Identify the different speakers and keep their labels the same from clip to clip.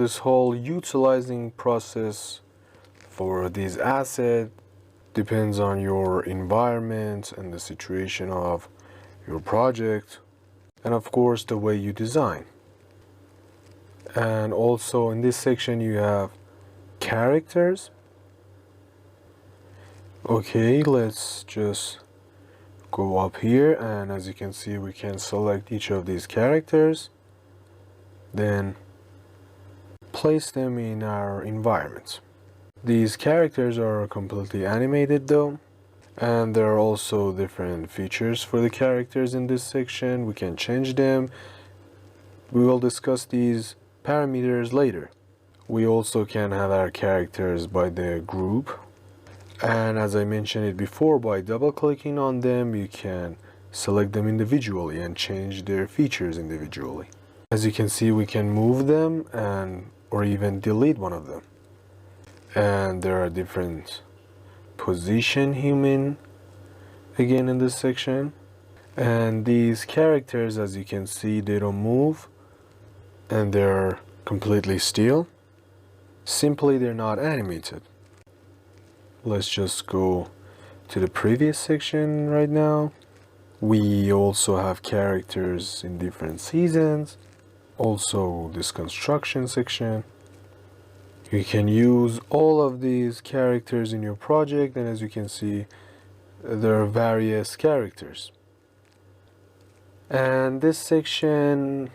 Speaker 1: this whole utilizing process for these assets depends on your environment and the situation of your project, and of course the way you design. And also in this section you have characters. Okay, let's just go up here, and as you can see we can select each of these characters, then place them in our environment. These characters are completely animated though, and there are also different features for the characters in this section. We can change them. We will discuss these parameters later. We also can have our characters by the group, and as I mentioned it before, by double clicking on them you can select them individually and change their features individually. As you can see, we can move them or even delete one of them. And there are different position human again in this section. And these characters, as you can see, they don't move and they're completely still. Simply they're not animated. Let's just go to the previous section right now. We also have characters in different seasons. Also this construction section. You can use all of these characters in your project, and as you can see there are various characters. And this section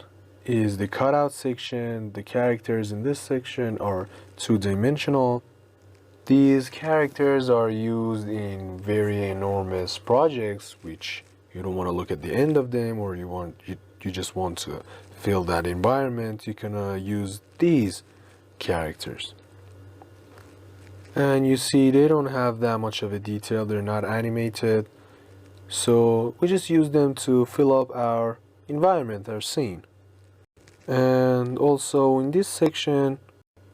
Speaker 1: is the cutout section. The characters in this section are two-dimensional. These characters are used in very enormous projects which you don't want to look at the end of them, or you just want to fill that environment. You can use these characters, and you see they don't have that much of a detail, they're not animated, so we just use them to fill up our environment, our scene. And also in this section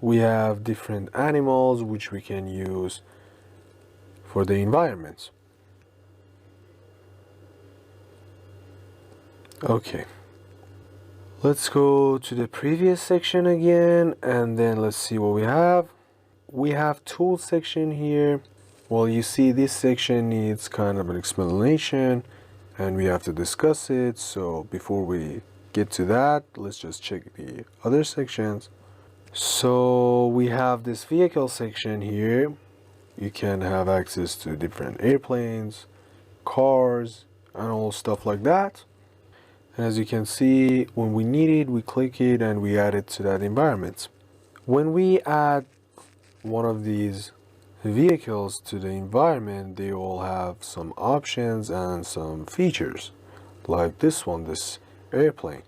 Speaker 1: we have different animals which we can use for the environment. Okay, let's go to the previous section again, and then let's see what we have. We have tool section here. Well, you see this section needs kind of an explanation and we have to discuss it. So before we get to that, let's just check the other sections. So we have this vehicle section here. You can have access to different airplanes, cars, and all stuff like that. And as you can see, when we need it, we click it and we add it to that environment. When we add one of these vehicles to the environment, they all have some options and some features, like this one, this airplane.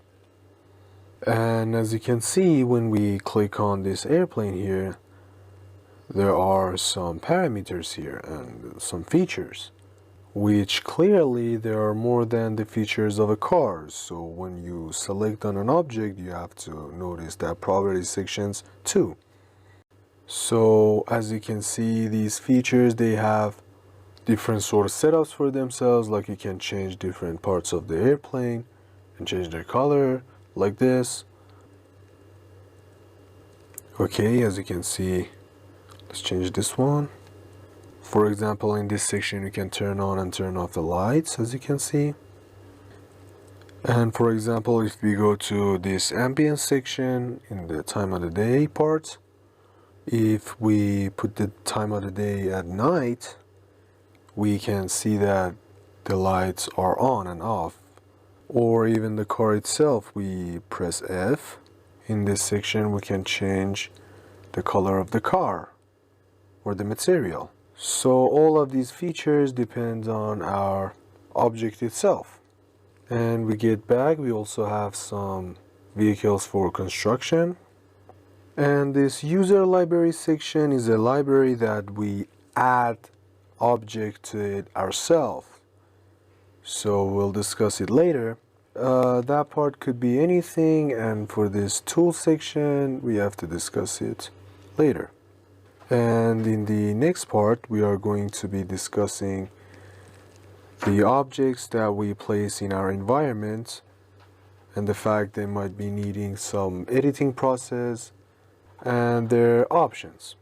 Speaker 1: And as you can see, when we click on this airplane here, there are some parameters here and some features, which clearly there are more than the features of a car. So when you select on an object, you have to notice that property sections too. So as you can see, these features, they have different sort of setups for themselves, like you can change different parts of the airplane and change their color like this. Okay, as you can see, let's change this one. For example, in this section you can turn on and turn off the lights, as you can see. And for example, if we go to this ambience section in the time of the day part, if we put the time of the day at night, we can see that the lights are on and off. Or even the car itself, we press F. In this section we can change the color of the car or the material. So all of these features depend on our object itself. And we get back, we also have some vehicles for construction. And this user library section is a library that we add object to it ourselves. So we'll discuss it later. That part could be anything, and for this tool section we have to discuss it later. And in the next part we are going to be discussing the objects that we place in our environment and the fact they might be needing some editing process and their options.